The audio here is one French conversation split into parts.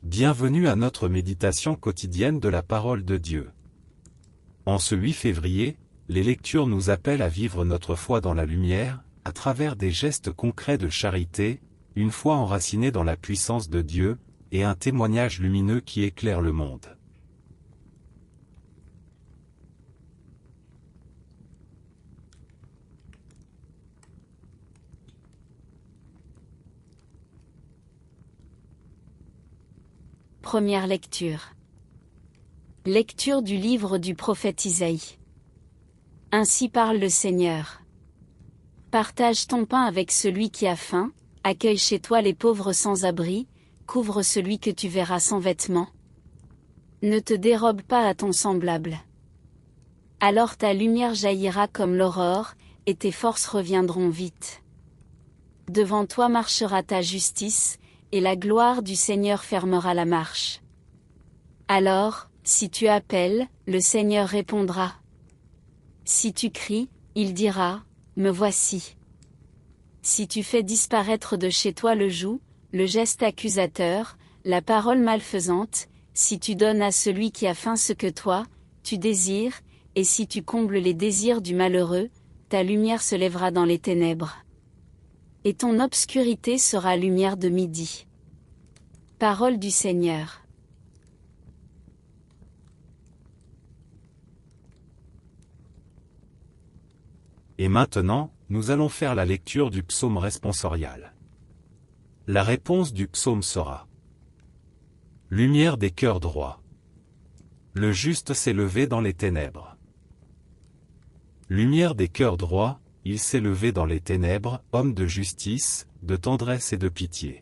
Bienvenue à notre méditation quotidienne de la parole de Dieu. En ce 8 février, les lectures nous appellent à vivre notre foi dans la lumière, à travers des gestes concrets de charité, une foi enracinée dans la puissance de Dieu, et un témoignage lumineux qui éclaire le monde. Première lecture. Lecture du livre du prophète Isaïe. Ainsi parle le Seigneur. Partage ton pain avec celui qui a faim, accueille chez toi les pauvres sans abri, couvre celui que tu verras sans vêtements. Ne te dérobe pas à ton semblable. Alors ta lumière jaillira comme l'aurore, et tes forces reviendront vite. Devant toi marchera ta justice, et la gloire du Seigneur fermera la marche. Alors, si tu appelles, le Seigneur répondra. Si tu cries, il dira, me voici. Si tu fais disparaître de chez toi le joug, le geste accusateur, la parole malfaisante, si tu donnes à celui qui a faim ce que toi, tu désires, et si tu combles les désirs du malheureux, ta lumière se lèvera dans les ténèbres. Et ton obscurité sera lumière de midi. Parole du Seigneur. Et maintenant, nous allons faire la lecture du psaume responsorial. La réponse du psaume sera: Lumière des cœurs droits. Le juste s'est levé dans les ténèbres. Lumière des cœurs droits, il s'est levé dans les ténèbres, homme de justice, de tendresse et de pitié.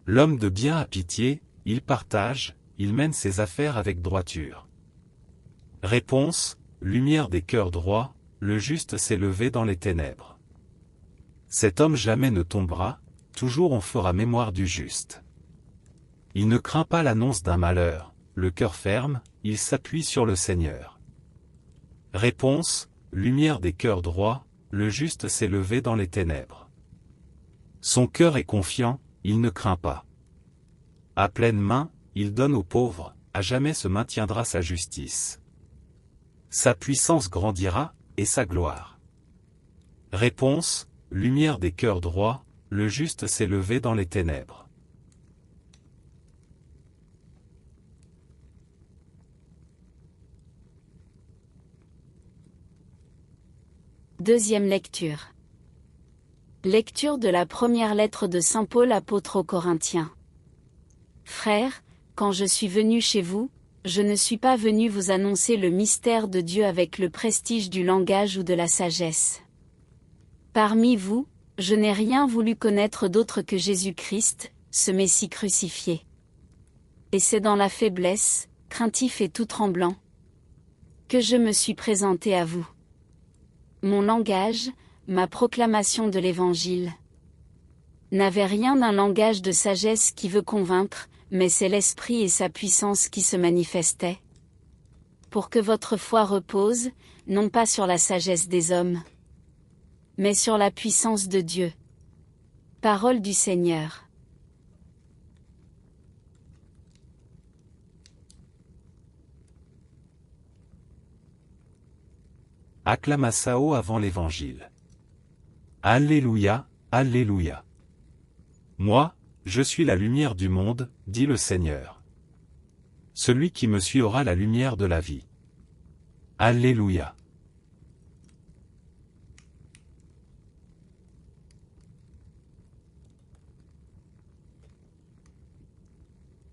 L'homme de bien a pitié, il partage, il mène ses affaires avec droiture. Réponse: lumière des cœurs droits, le juste s'est levé dans les ténèbres. Cet homme jamais ne tombera, toujours on fera mémoire du juste. Il ne craint pas l'annonce d'un malheur, le cœur ferme, il s'appuie sur le Seigneur. Réponse: lumière des cœurs droits, le juste s'est levé dans les ténèbres. Son cœur est confiant, il ne craint pas. À pleine main, il donne aux pauvres, à jamais se maintiendra sa justice. Sa puissance grandira, et sa gloire. Réponse: lumière des cœurs droits, le juste s'est levé dans les ténèbres. Deuxième lecture. Lecture de la première lettre de Saint Paul apôtre aux Corinthiens. Frères, quand je suis venu chez vous, je ne suis pas venu vous annoncer le mystère de Dieu avec le prestige du langage ou de la sagesse. Parmi vous, je n'ai rien voulu connaître d'autre que Jésus-Christ, ce Messie crucifié. Et c'est dans la faiblesse, craintif et tout tremblant, que je me suis présenté à vous. Mon langage, ma proclamation de l'Évangile, n'avait rien d'un langage de sagesse qui veut convaincre, mais c'est l'Esprit et sa puissance qui se manifestaient. Pour que votre foi repose, non pas sur la sagesse des hommes, mais sur la puissance de Dieu. Parole du Seigneur. Acclamatio avant l'Évangile. Alléluia, Alléluia. Moi, je suis la lumière du monde, dit le Seigneur. Celui qui me suit aura la lumière de la vie. Alléluia.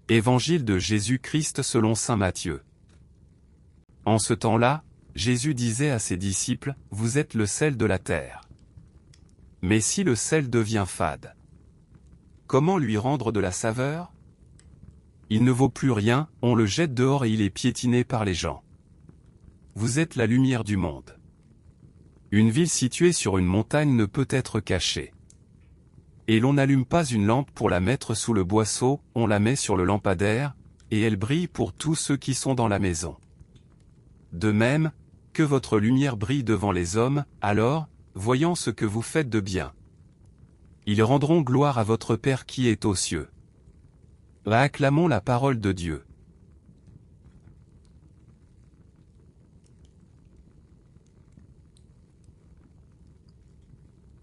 Évangile de Jésus-Christ selon saint Matthieu. En ce temps-là, Jésus disait à ses disciples, « Vous êtes le sel de la terre. Mais si le sel devient fade, comment lui rendre de la saveur? Il ne vaut plus rien, on le jette dehors et il est piétiné par les gens. Vous êtes la lumière du monde. Une ville située sur une montagne ne peut être cachée. Et l'on n'allume pas une lampe pour la mettre sous le boisseau, on la met sur le lampadaire, et elle brille pour tous ceux qui sont dans la maison. De même, que votre lumière brille devant les hommes, alors, voyant ce que vous faites de bien, ils rendront gloire à votre Père qui est aux cieux. Acclamons la parole de Dieu.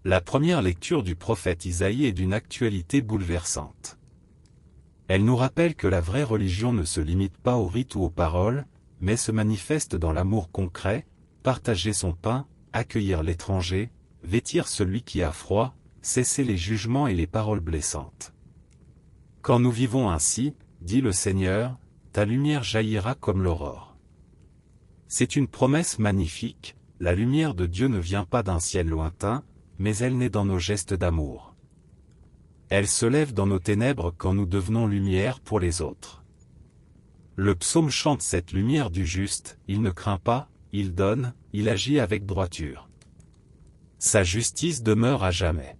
La première lecture du prophète Isaïe est d'une actualité bouleversante. Elle nous rappelle que la vraie religion ne se limite pas aux rites ou aux paroles, mais se manifeste dans l'amour concret, partager son pain, accueillir l'étranger, vêtir celui qui a froid, cesser les jugements et les paroles blessantes. Quand nous vivons ainsi, dit le Seigneur, ta lumière jaillira comme l'aurore. C'est une promesse magnifique, la lumière de Dieu ne vient pas d'un ciel lointain, mais elle naît dans nos gestes d'amour. Elle se lève dans nos ténèbres quand nous devenons lumière pour les autres. Le psaume chante cette lumière du juste, il ne craint pas, il donne, il agit avec droiture. Sa justice demeure à jamais.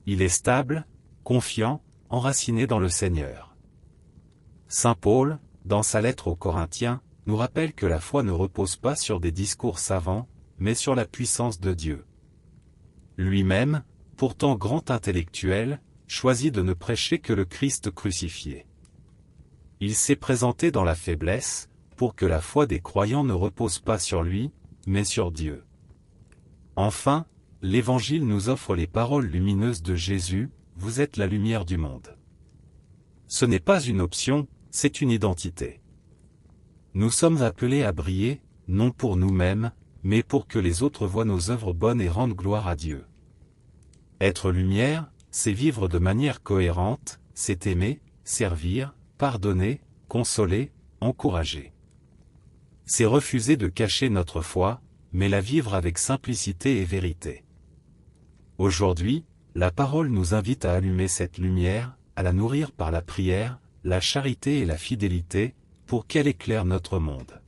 Il est stable, confiant, enraciné dans le Seigneur. Saint Paul, dans sa lettre aux Corinthiens, nous rappelle que la foi ne repose pas sur des discours savants, mais sur la puissance de Dieu. Lui-même, pourtant grand intellectuel, choisit de ne prêcher que le Christ crucifié. Il s'est présenté dans la faiblesse, pour que la foi des croyants ne repose pas sur lui, mais sur Dieu. Enfin, l'Évangile nous offre les paroles lumineuses de Jésus, vous êtes la lumière du monde. Ce n'est pas une option, c'est une identité. Nous sommes appelés à briller, non pour nous-mêmes, mais pour que les autres voient nos œuvres bonnes et rendent gloire à Dieu. Être lumière, c'est vivre de manière cohérente, c'est aimer, servir, pardonner, consoler, encourager. C'est refuser de cacher notre foi, mais la vivre avec simplicité et vérité. Aujourd'hui, la parole nous invite à allumer cette lumière, à la nourrir par la prière, la charité et la fidélité, pour qu'elle éclaire notre monde.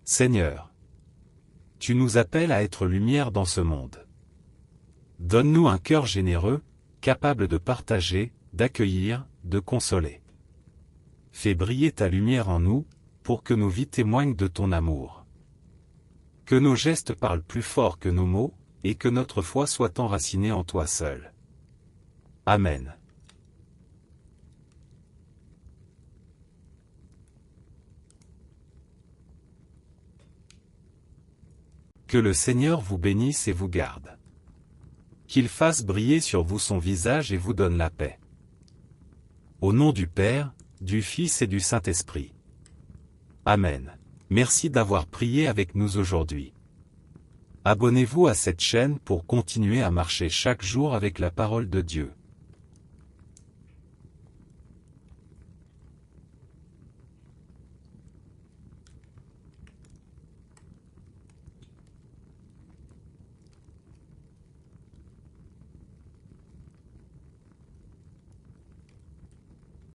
Seigneur, tu nous appelles à être lumière dans ce monde. Donne-nous un cœur généreux, capable de partager, d'accueillir, de consoler. Fais briller ta lumière en nous, pour que nos vies témoignent de ton amour. Que nos gestes parlent plus fort que nos mots, et que notre foi soit enracinée en toi seul. Amen. Que le Seigneur vous bénisse et vous garde. Qu'il fasse briller sur vous son visage et vous donne la paix. Au nom du Père, du Fils et du Saint-Esprit. Amen. Merci d'avoir prié avec nous aujourd'hui. Abonnez-vous à cette chaîne pour continuer à marcher chaque jour avec la parole de Dieu.